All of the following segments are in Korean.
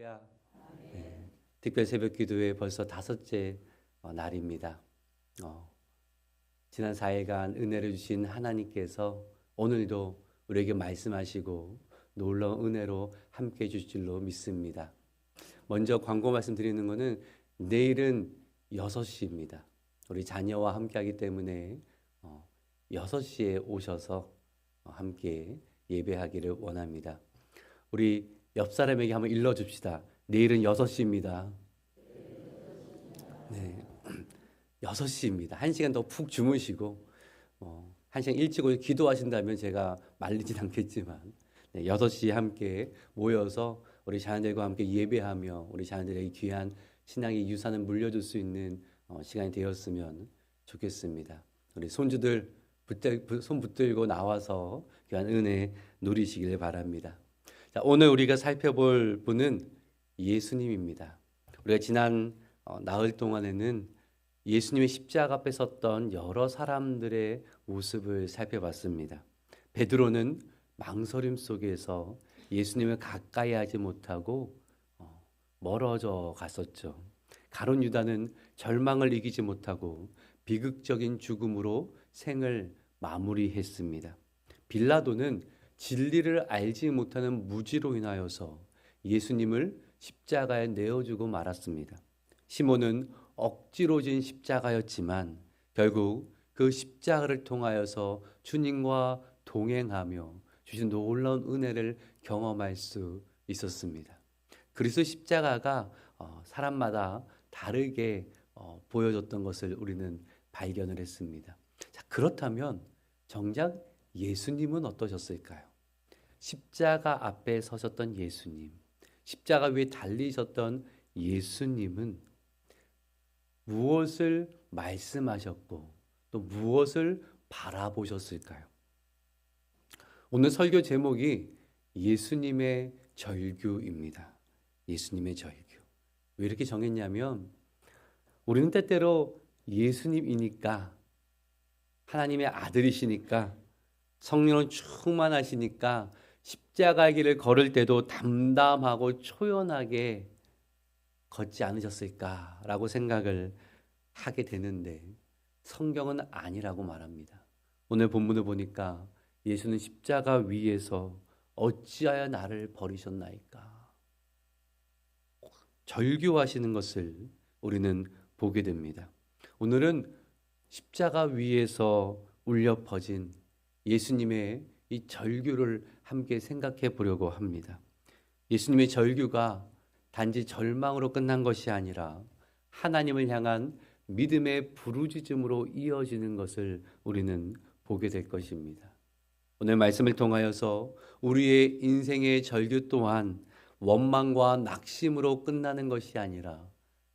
할렐루야. 네, 특별 새벽 기도회 벌써 5째 날입니다. 지난 4일간 은혜를 주신 하나님께서 오늘도 우리에게 말씀하시고 놀라운 은혜로 함께 해주실 줄로 믿습니다. 먼저 광고 말씀드리는 것은 내일은 6시입니다. 우리 자녀와 함께 하기 때문에 6시에 오셔서 함께 예배하기를 원합니다. 우리 옆 사람에게 한번 일러줍시다. 내일은 6시입니다. 네, 6시입니다. 1시간 더 푹 주무시고 1시간 일찍 오셔서 기도하신다면 제가 말리진 않겠지만 6시에 함께 모여서 우리 자녀들과 함께 예배하며 우리 자녀들에게 귀한 신앙의 유산을 물려줄 수 있는 시간이 되었으면 좋겠습니다. 우리 손주들 손 붙들고 나와서 귀한 은혜 누리시길 바랍니다. 자, 오늘 우리가 살펴볼 분은 예수님입니다. 우리가 지난 나흘 동안에는 예수님의 십자가 앞에 섰던 여러 사람들의 모습을 살펴봤습니다. 베드로는 망설임 속에서 예수님을 가까이 하지 못하고 멀어져 갔었죠. 가룟 유다는 절망을 이기지 못하고 비극적인 죽음으로 생을 마무리했습니다. 빌라도는 진리를 알지 못하는 무지로 인하여서 예수님을 십자가에 내어주고 말았습니다. 시몬은 억지로 진 십자가였지만 결국 그 십자가를 통하여서 주님과 동행하며 주신 놀라운 은혜를 경험할 수 있었습니다. 그리스도 십자가가 사람마다 다르게 보여줬던 것을 우리는 발견을 했습니다. 자, 그렇다면 정작 예수님은 어떠셨을까요? 십자가 앞에 서셨던 예수님, 십자가 위에 달리셨던 예수님은 무엇을 말씀하셨고 또 무엇을 바라보셨을까요? 오늘 설교 제목이 예수님의 절규입니다. 예수님의 절규. 왜 이렇게 정했냐면 우리는 때때로 예수님이니까 하나님의 아들이시니까 성령은 충만하시니까 십자가의 길을 걸을 때도 담담하고 초연하게 걷지 않으셨을까라고 생각을 하게 되는데 성경은 아니라고 말합니다. 오늘 본문을 보니까 예수는 십자가 위에서 어찌하여 나를 버리셨나이까 절규하시는 것을 우리는 보게 됩니다. 오늘은 십자가 위에서 울려 퍼진 예수님의 이 절규를 함께 생각해 보려고 합니다. 예수님의 절규가 단지 절망으로 끝난 것이 아니라 하나님을 향한 믿음의 부르짖음으로 이어지는 것을 우리는 보게 될 것입니다. 오늘 말씀을 통하여서 우리의 인생의 절규 또한 원망과 낙심으로 끝나는 것이 아니라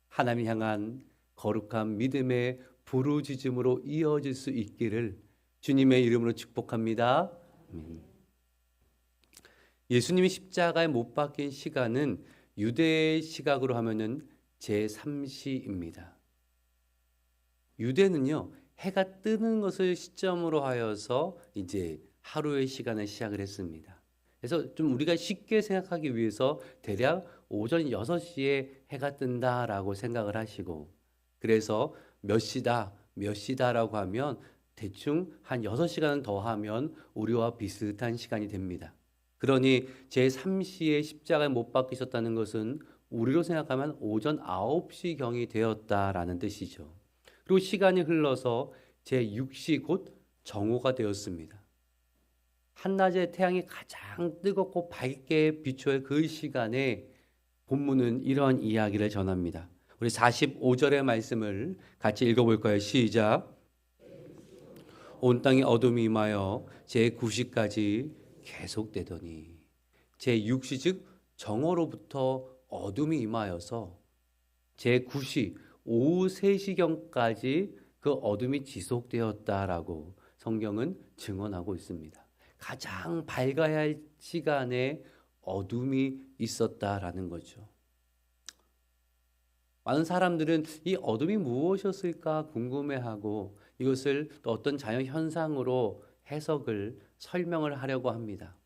하나님을 향한 거룩한 믿음의 부르짖음으로 이어질 수 있기를 주님의 이름으로 축복합니다. 예수님이 십자가에 못 박힌 시간은 유대의 시각으로 하면은 제3시입니다. 유대는요, 해가 뜨는 것을 시점으로 하여서 이제 하루의 시간을 시작을 했습니다. 그래서 좀 우리가 쉽게 생각하기 위해서 대략 오전 6시에 해가 뜬다라고 생각을 하시고, 그래서 몇 시다라고 하면 대충 한 6시간 더 하면 우리와 비슷한 시간이 됩니다. 그러니 제3시에 십자가에 못 박히셨다는 것은 우리로 생각하면 오전 9시경이 되었다라는 뜻이죠. 그리고 시간이 흘러서 제6시 곧 정오가 되었습니다. 한낮에 태양이 가장 뜨겁고 밝게 비추어 그 시간에 본문은 이러한 이야기를 전합니다. 우리 45절의 말씀을 같이 읽어볼까요? 시작. 온 땅에 어둠이 임하여 제9시까지 계속되더니 제6시 즉 정오로부터 어둠이 임하여서 제9시 오후 3시경까지 그 어둠이 지속되었다라고 성경은 증언하고 있습니다. 가장 밝아야 할 시간에 어둠이 있었다라는 거죠. 많은 사람들은 이 어둠이 무엇이었을까 궁금해하고 이것을 또 어떤 자연 현상으로 해석을 설명을 하려고 합니다.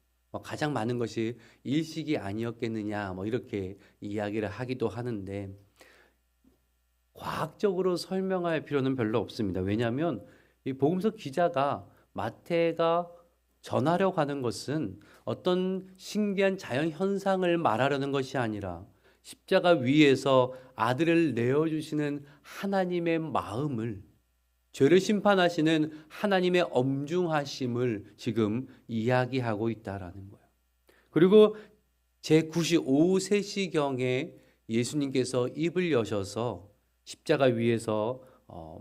가장 많은 것이 일식이 아니었겠느냐 이렇게 이야기를 하기도 하는데 과학적으로 설명할 필요는 별로 없습니다. 왜냐하면 이 복음서 기자가 마태가 전하려고 하는 것은 어떤 신기한 자연 현상을 말하려는 것이 아니라 십자가 위에서 아들을 내어주시는 하나님의 마음을, 죄를 심판하시는 하나님의 엄중하심을 지금 이야기하고 있다라는 거예요. 그리고 제9시 오후 3시경에 예수님께서 입을 여셔서 십자가 위에서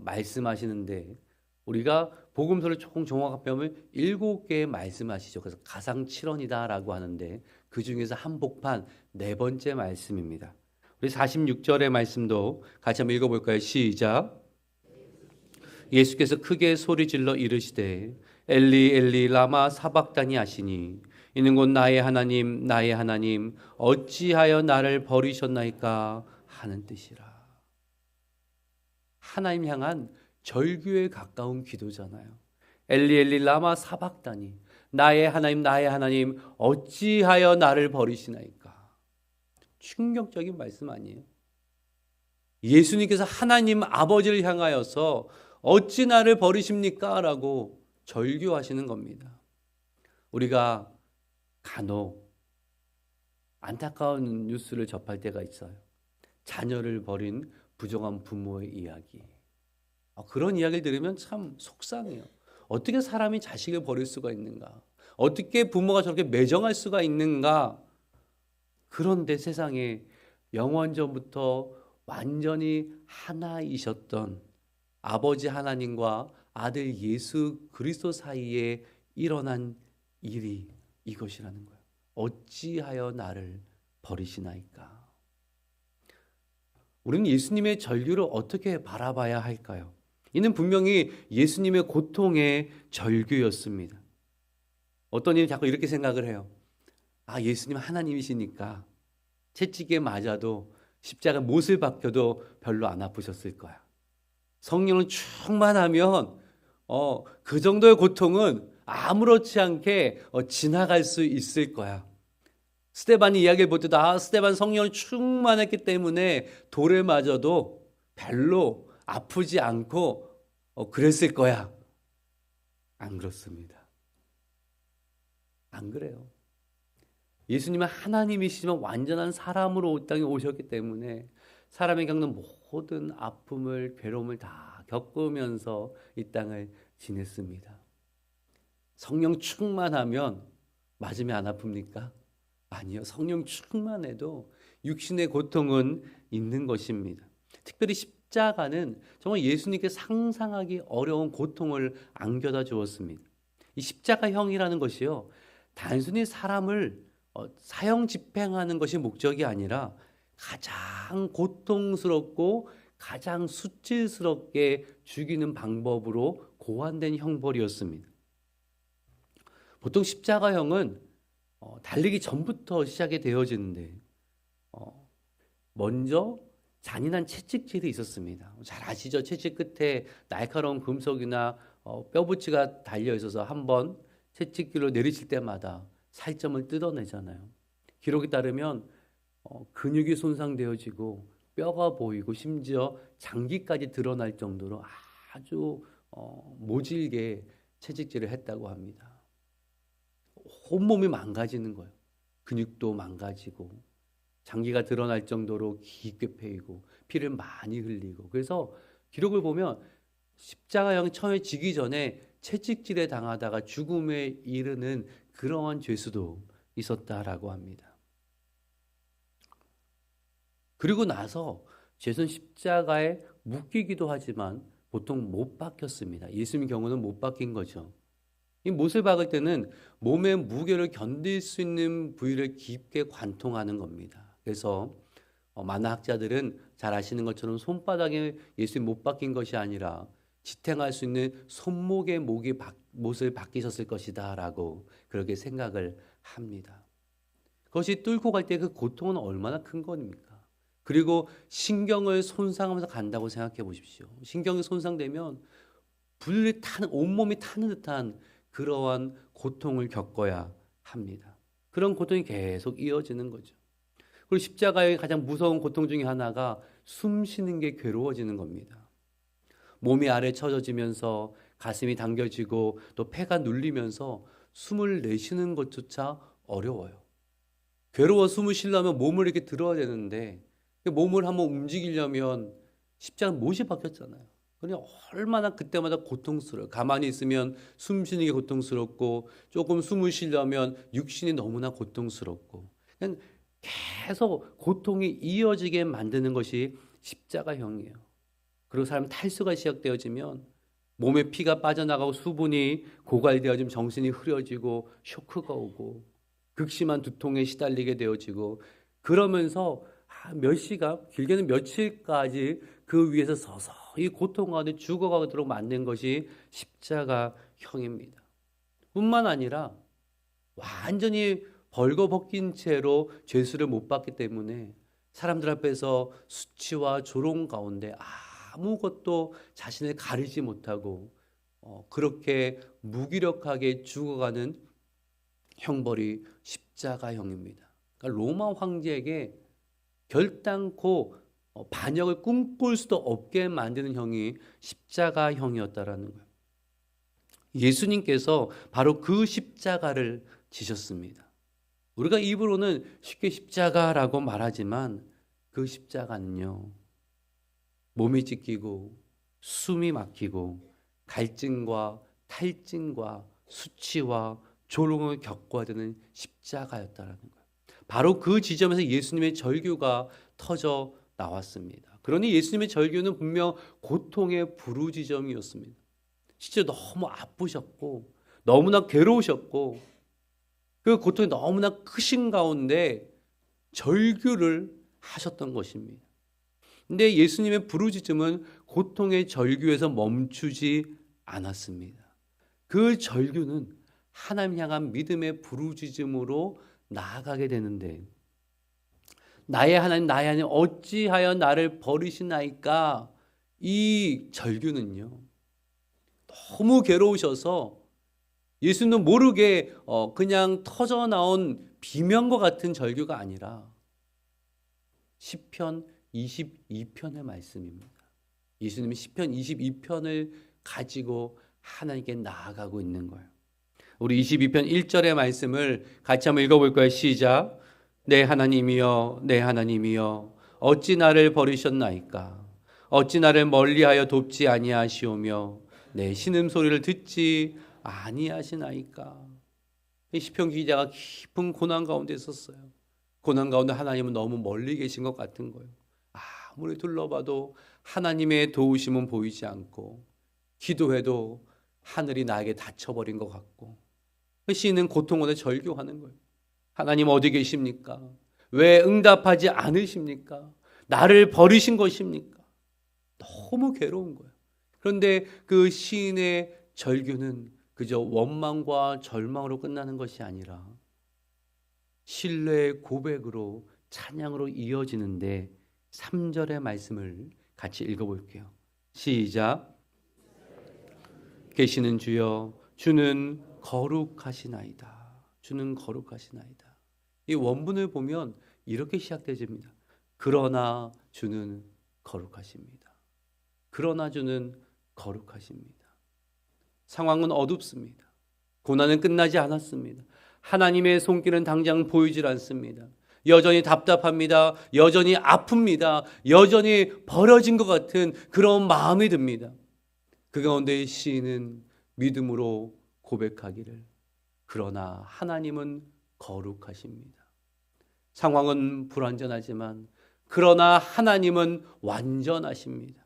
말씀하시는데 우리가 복음서를 조금 종합하면 7개의 말씀하시죠. 그래서 가상칠언이다라고 하는데 그 중에서 한복판 4번째 말씀입니다. 우리 46절의 말씀도 같이 한번 읽어볼까요? 시작. 예수께서 크게 소리질러 이르시되 엘리 엘리 라마 사박다니 하시니 이는 곧 나의 하나님 나의 하나님 어찌하여 나를 버리셨나이까 하는 뜻이라. 하나님 향한 절규에 가까운 기도잖아요. 엘리 엘리 라마 사박다니 나의 하나님 어찌하여 나를 버리시나이까. 충격적인 말씀 아니에요? 예수님께서 하나님 아버지를 향하여서 어찌 나를 버리십니까? 라고 절규하시는 겁니다. 우리가 간혹 안타까운 뉴스를 접할 때가 있어요. 자녀를 버린 부정한 부모의 이야기. 그런 이야기를 들으면 참 속상해요. 어떻게 사람이 자식을 버릴 수가 있는가? 어떻게 부모가 저렇게 매정할 수가 있는가? 그런데 세상에 영원전부터 완전히 하나이셨던 아버지 하나님과 아들 예수 그리스도 사이에 일어난 일이 이것이라는 거예요. 어찌하여 나를 버리시나이까? 우리는 예수님의 절규를 어떻게 바라봐야 할까요? 이는 분명히 예수님의 고통의 절규였습니다. 어떤 이는 자꾸 이렇게 생각을 해요. 예수님 하나님이시니까 채찍에 맞아도 십자가 못을 박혀도 별로 안 아프셨을 거야. 성령을 충만하면 그 정도의 고통은 아무렇지 않게 지나갈 수 있을 거야. 스데반이 이야기를 볼 때도 스데반 성령을 충만했기 때문에 돌에 맞아도 별로 아프지 않고 그랬을 거야. 안 그렇습니다. 안 그래요. 예수님은 하나님이시지만 완전한 사람으로 이 땅에 오셨기 때문에 사람이 겪는 모든 아픔을 괴로움을 다 겪으면서 이 땅을 지냈습니다. 성령 충만하면 맞으면 안 아픕니까? 아니요. 성령 충만해도 육신의 고통은 있는 것입니다. 특별히 십자가는 정말 예수님께 상상하기 어려운 고통을 안겨다 주었습니다. 이 십자가형이라는 것이요, 단순히 사람을 사형 집행하는 것이 목적이 아니라 가장 고통스럽고 가장 수치스럽게 죽이는 방법으로 고안된 형벌이었습니다. 보통 십자가형은 달리기 전부터 시작이 되어지는데 먼저 잔인한 채찍질이 있었습니다. 잘 아시죠? 채찍 끝에 날카로운 금속이나 뼈붙이가 달려 있어서 한번 채찍질로 내리칠 때마다 살점을 뜯어내잖아요. 기록에 따르면 근육이 손상되어지고 뼈가 보이고 심지어 장기까지 드러날 정도로 아주 모질게 채찍질을 했다고 합니다. 온몸이 망가지는 거예요. 근육도 망가지고 장기가 드러날 정도로 깊게 패이고 피를 많이 흘리고, 그래서 기록을 보면 십자가형 처음에 지기 전에 채찍질에 당하다가 죽음에 이르는 그러한 죄수도 있었다라고 합니다. 그리고 나서 죄수는 십자가에 묶이기도 하지만 보통 못 박혔습니다. 예수님 경우는 못 박힌 거죠. 이 못을 박을 때는 몸의 무게를 견딜 수 있는 부위를 깊게 관통하는 겁니다. 그래서 많은 학자들은 잘 아시는 것처럼 손바닥에 예수님 못 박힌 것이 아니라 지탱할 수 있는 손목에 못을 박히셨을 것이다 라고 그렇게 생각을 합니다. 그것이 뚫고 갈 때 그 고통은 얼마나 큰 겁니까? 그리고 신경을 손상하면서 간다고 생각해 보십시오. 신경이 손상되면 온몸이 타는 듯한 그러한 고통을 겪어야 합니다. 그런 고통이 계속 이어지는 거죠. 그리고 십자가의 가장 무서운 고통 중에 하나가 숨 쉬는 게 괴로워지는 겁니다. 몸이 아래 처져지면서 가슴이 당겨지고 또 폐가 눌리면서 숨을 내쉬는 것조차 어려워요. 괴로워 숨을 쉬려면 몸을 이렇게 들어야 되는데 몸을 한번 움직이려면 십자가는 못이 박혔잖아요. 그러니 얼마나 그때마다 고통스러워요. 가만히 있으면 숨 쉬는 게 고통스럽고 조금 숨을 쉬려면 육신이 너무나 고통스럽고 그냥 계속 고통이 이어지게 만드는 것이 십자가형이에요. 그리고 사람 탈수가 시작되어지면 몸에 피가 빠져나가고 수분이 고갈되어지면 정신이 흐려지고 쇼크가 오고 극심한 두통에 시달리게 되어지고 그러면서 몇 시간, 길게는 며칠까지 그 위에서 서서히 고통 가운데 죽어가도록 만든 것이 십자가형입니다. 뿐만 아니라 완전히 벌거벗긴 채로 죄수를 못 받기 때문에 사람들 앞에서 수치와 조롱 가운데 아무것도 자신을 가리지 못하고 그렇게 무기력하게 죽어가는 형벌이 십자가형입니다. 그러니까 로마 황제에게 결단코 반역을 꿈꿀 수도 없게 만드는 형이 십자가형이었다라는 거예요. 예수님께서 바로 그 십자가를 지셨습니다. 우리가 입으로는 쉽게 십자가라고 말하지만 그 십자가는요, 몸이 찢기고 숨이 막히고 갈증과 탈증과 수치와 조롱을 겪어야 되는 십자가였다라는 거예요. 바로 그 지점에서 예수님의 절규가 터져 나왔습니다. 그러니 예수님의 절규는 분명 고통의 부르짖음이었습니다. 진짜 너무 아프셨고 너무나 괴로우셨고 그 고통이 너무나 크신 가운데 절규를 하셨던 것입니다. 근데 예수님의 부르짖음은 고통의 절규에서 멈추지 않았습니다. 그 절규는 하나님 향한 믿음의 부르짖음으로 나아가게 되는데 나의 하나님 어찌하여 나를 버리시나이까 이 절규는요 너무 괴로우셔서 예수는 모르게 그냥 터져나온 비명과 같은 절규가 아니라 시편 22편의 말씀입니다. 예수님이 시편 22편을 가지고 하나님께 나아가고 있는 거예요. 우리 22편 1절의 말씀을 같이 한번 읽어볼까요? 시작. 내 하나님이여 내 하나님이여 어찌 나를 버리셨나이까 어찌 나를 멀리하여 돕지 아니하시오며 내 신음소리를 듣지 아니하시나이까. 이 시편 기자가 깊은 고난 가운데 있었어요. 고난 가운데 하나님은 너무 멀리 계신 것 같은 거예요. 아무리 둘러봐도 하나님의 도우심은 보이지 않고 기도해도 하늘이 나에게 닫혀버린 것 같고 시인은 고통원에 절규하는 거예요. 하나님 어디 계십니까? 왜 응답하지 않으십니까? 나를 버리신 것입니까? 너무 괴로운 거예요. 그런데 그 시인의 절규는 그저 원망과 절망으로 끝나는 것이 아니라 신뢰의 고백으로 찬양으로 이어지는데 3절의 말씀을 같이 읽어볼게요. 시작. 계시는 주여 주는 거룩하시나이다. 주는 거룩하시나이다. 이 원문을 보면 이렇게 시작되집니다. 그러나 주는 거룩하십니다. 그러나 주는 거룩하십니다. 상황은 어둡습니다. 고난은 끝나지 않았습니다. 하나님의 손길은 당장 보이질 않습니다. 여전히 답답합니다. 여전히 아픕니다. 여전히 버려진 것 같은 그런 마음이 듭니다. 그 가운데 시인은 믿음으로 고백하기를 그러나 하나님은 거룩하십니다. 상황은 불완전하지만 그러나 하나님은 완전하십니다.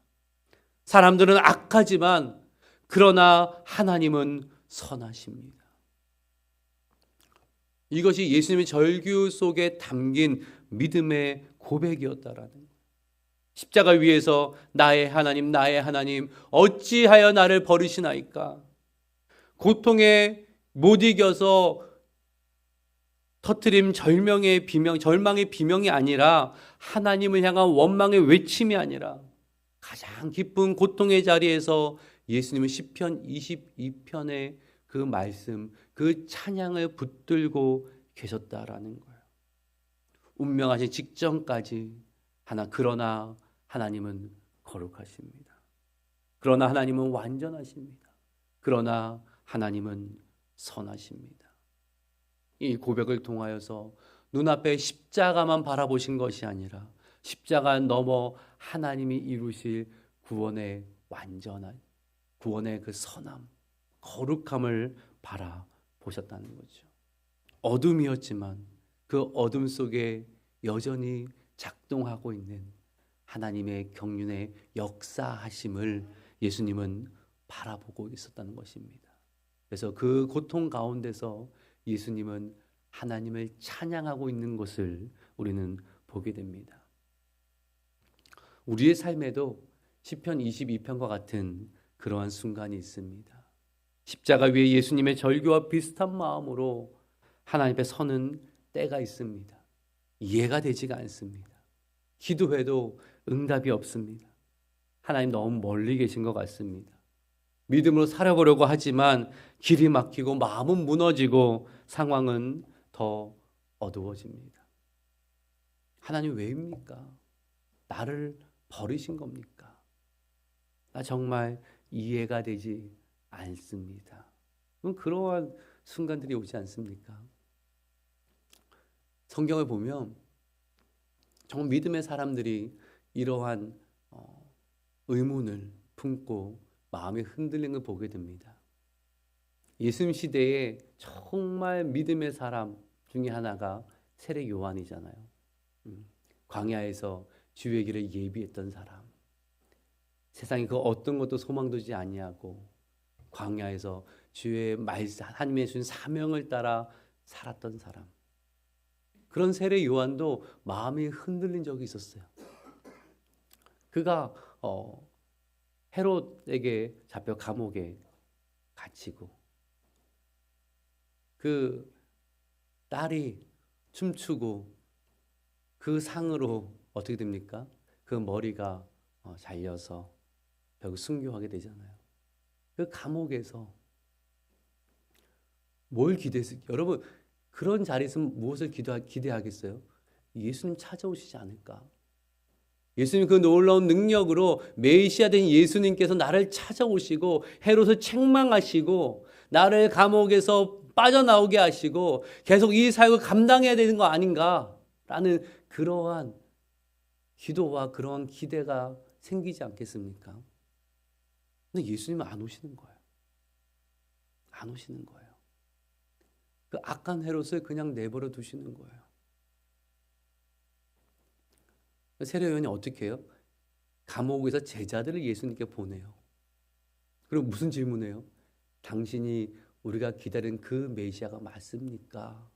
사람들은 악하지만 그러나 하나님은 선하십니다. 이것이 예수님의 절규 속에 담긴 믿음의 고백이었다라는 거예요. 십자가 위에서 나의 하나님 어찌하여 나를 버리시나이까. 고통에 못 이겨서 터뜨림 절망의 비명이 아니라 하나님을 향한 원망의 외침이 아니라 가장 깊은 고통의 자리에서 예수님은 시편 22편의 그 말씀, 그 찬양을 붙들고 계셨다라는 거예요. 운명하신 직전까지 그러나 하나님은 거룩하십니다. 그러나 하나님은 완전하십니다. 그러나 하나님은 선하십니다. 이 고백을 통하여서 눈앞에 십자가만 바라보신 것이 아니라 십자가 넘어 하나님이 이루실 구원의 완전한, 구원의 그 선함, 거룩함을 바라보셨다는 거죠. 어둠이었지만 그 어둠 속에 여전히 작동하고 있는 하나님의 경륜의 역사하심을 예수님은 바라보고 있었다는 것입니다. 그래서 그 고통 가운데서 예수님은 하나님을 찬양하고 있는 것을 우리는 보게 됩니다. 우리의 삶에도 시편 22편과 같은 그러한 순간이 있습니다. 십자가 위에 예수님의 절규와 비슷한 마음으로 하나님 앞에 서는 때가 있습니다. 이해가 되지가 않습니다. 기도해도 응답이 없습니다. 하나님 너무 멀리 계신 것 같습니다. 믿음으로 살아보려고 하지만 길이 막히고 마음은 무너지고 상황은 더 어두워집니다. 하나님 왜입니까? 나를 버리신 겁니까? 나 정말 이해가 되지 않습니다. 그러한 순간들이 오지 않습니까? 성경을 보면 정말 믿음의 사람들이 이러한 의문을 품고 마음이 흔들리는 걸 보게 됩니다. 예수님 시대에 정말 믿음의 사람 중에 하나가 세례 요한이잖아요. 광야에서 주의 길을 예비했던 사람, 세상에 그 어떤 것도 소망두지 아니하고 광야에서 주의 말씀, 하나님의 주신 사명을 따라 살았던 사람. 그런 세례 요한도 마음이 흔들린 적이 있었어요. 그가 헤롯에게 잡혀 감옥에 갇히고 그 딸이 춤추고 그 상으로 어떻게 됩니까? 그 머리가 잘려서 결국 순교하게 되잖아요. 그 감옥에서 뭘 기대했어요? 여러분 그런 자리에 있으면 무엇을 기대하겠어요? 예수님 찾아오시지 않을까? 예수님 그 놀라운 능력으로 메시아 된 예수님께서 나를 찾아오시고 헤롯을 책망하시고 나를 감옥에서 빠져나오게 하시고 계속 이 사역을 감당해야 되는 거 아닌가라는 그러한 기도와 그러한 기대가 생기지 않겠습니까? 근데 예수님은 안 오시는 거예요. 안 오시는 거예요. 그 악한 헤롯을 그냥 내버려 두시는 거예요. 세례 요한이 어떻게 해요? 감옥에서 제자들을 예수님께 보내요. 그리고 무슨 질문해요? 당신이 우리가 기다린 그 메시아가 맞습니까?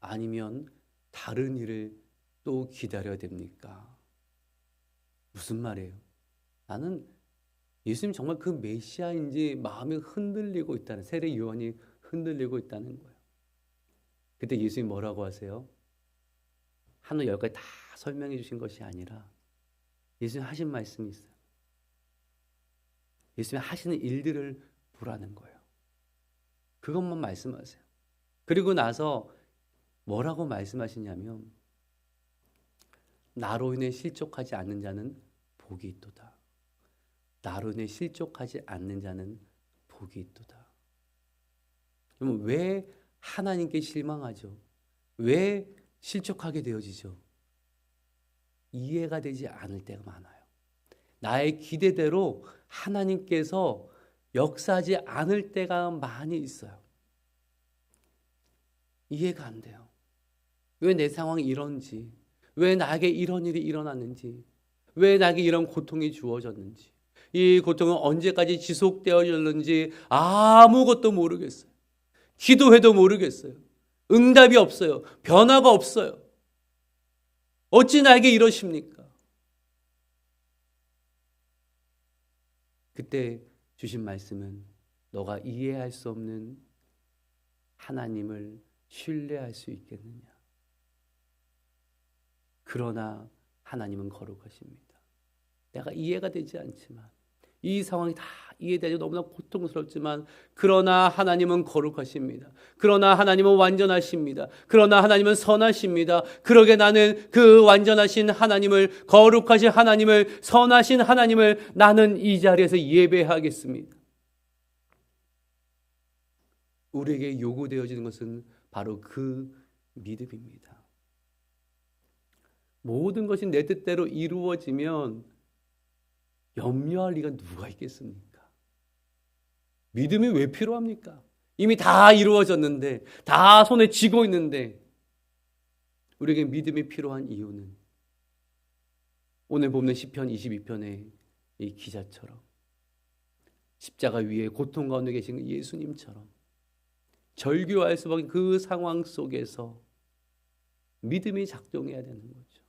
아니면 다른 일을 또 기다려야 됩니까? 무슨 말이에요? 나는 예수님 정말 그 메시아인지 마음이 흔들리고 있다는, 세례 요한이 흔들리고 있다는 거예요. 그때 예수님이 뭐라고 하세요? 한우 10가지 다 설명해 주신 것이 아니라 예수님 하신 말씀이 있어요. 예수님이 하시는 일들을 보라는 거예요. 그것만 말씀하세요. 그리고 나서 뭐라고 말씀하시냐면 나로 인해 실족하지 않는 자는 복이 있도다. 나로 인해 실족하지 않는 자는 복이 있도다. 그러면 왜 하나님께 실망하죠? 왜 실족하게 되어지죠? 이해가 되지 않을 때가 많아요. 나의 기대대로 하나님께서 역사하지 않을 때가 많이 있어요. 이해가 안 돼요. 왜 내 상황이 이런지, 왜 나에게 이런 일이 일어났는지, 왜 나에게 이런 고통이 주어졌는지, 이 고통은 언제까지 지속되어졌는지 아무것도 모르겠어요. 기도해도 모르겠어요. 응답이 없어요. 변화가 없어요. 어찌 나에게 이러십니까? 그때 주신 말씀은 너가 이해할 수 없는 하나님을 신뢰할 수 있겠느냐? 그러나 하나님은 거룩하십니다. 내가 이해가 되지 않지만, 이 상황이 다 이해되죠. 너무나 고통스럽지만 그러나 하나님은 거룩하십니다. 그러나 하나님은 완전하십니다. 그러나 하나님은 선하십니다. 그러게 나는 그 완전하신 하나님을, 거룩하신 하나님을, 선하신 하나님을 나는 이 자리에서 예배하겠습니다. 우리에게 요구되어지는 것은 바로 그 믿음입니다. 모든 것이 내 뜻대로 이루어지면 염려할 리가 누가 있겠습니까? 믿음이 왜 필요합니까? 이미 다 이루어졌는데, 다 손에 쥐고 있는데, 우리에게 믿음이 필요한 이유는 오늘 보면 시편 22편의 이 기자처럼 십자가 위에 고통 가운데 계신 예수님처럼 절규할 수밖에 그 상황 속에서 믿음이 작동해야 되는 거죠.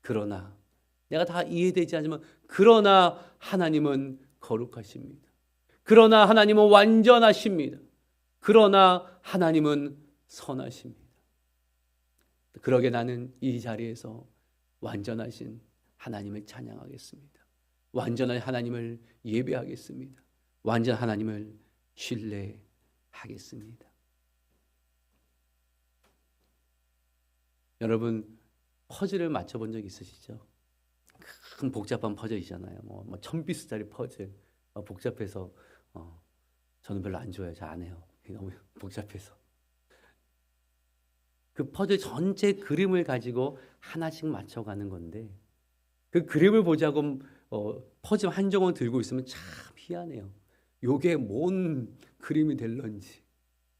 그러나 내가 다 이해되지 않지만 그러나 하나님은 거룩하십니다. 그러나 하나님은 완전하십니다. 그러나 하나님은 선하십니다. 그러게 나는 이 자리에서 완전하신 하나님을 찬양하겠습니다. 완전한 하나님을 예배하겠습니다. 완전한 하나님을 신뢰하겠습니다. 여러분 퍼즐을 맞춰본 적 있으시죠? 큰 복잡한 퍼즐이잖아요. 뭐 1000피스짜리 퍼즐 복잡해서 저는 별로 안 좋아해요. 잘 안 해요. 너무 복잡해서. 그 퍼즐 전체 그림을 가지고 하나씩 맞춰가는 건데 그 그림을 보자고 퍼즐 한 점을 들고 있으면 참 희한해요. 요게 뭔 그림이 될런지.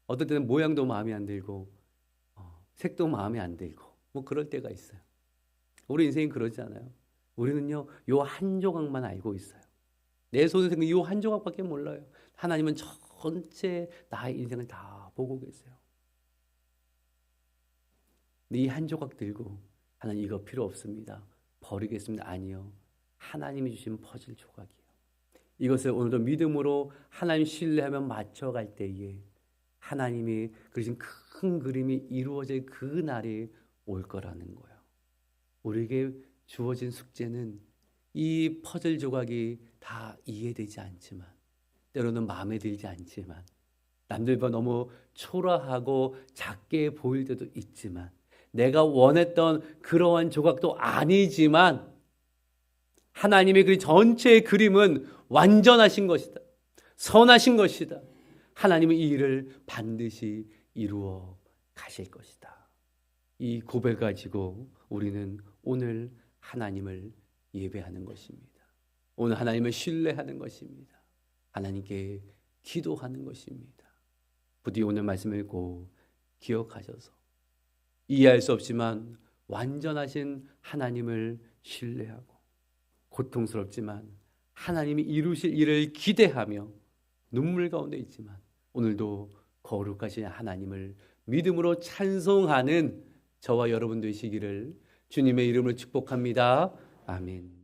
어떨 때는 모양도 마음에 안 들고 색도 마음에 안 들고 뭐 그럴 때가 있어요. 우리 인생이 그러지 않아요. 우리는요, 요 한 조각만 알고 있어요. 내 손에서 요 한 조각밖에 몰라요. 하나님은 전체 나의 인생을 다 보고 계세요. 이 한 조각 들고 하나님 이거 필요 없습니다. 버리겠습니다. 아니요. 하나님이 주신 퍼즐 조각이에요. 이것을 오늘도 믿음으로 하나님 신뢰하며 맞춰갈 때에 하나님이 그리신 큰 그림이 이루어질 그 날이 올 거라는 거예요. 우리에게 주어진 숙제는 이 퍼즐 조각이 다 이해되지 않지만 때로는 마음에 들지 않지만 남들보다 너무 초라하고 작게 보일 때도 있지만 내가 원했던 그러한 조각도 아니지만 하나님의 그 전체의 그림은 완전하신 것이다. 선하신 것이다. 하나님은 이 일을 반드시 이루어 가실 것이다. 이 고백을 가지고 우리는 오늘 하나님을 예배하는 것입니다. 오늘 하나님을 신뢰하는 것입니다. 하나님께 기도하는 것입니다. 부디 오늘 말씀을 꼭 기억하셔서 이해할 수 없지만 완전하신 하나님을 신뢰하고 고통스럽지만 하나님이 이루실 일을 기대하며 눈물 가운데 있지만 오늘도 거룩하신 하나님을 믿음으로 찬송하는 저와 여러분 되시기를 주님의 이름으로 축복합니다. 아멘.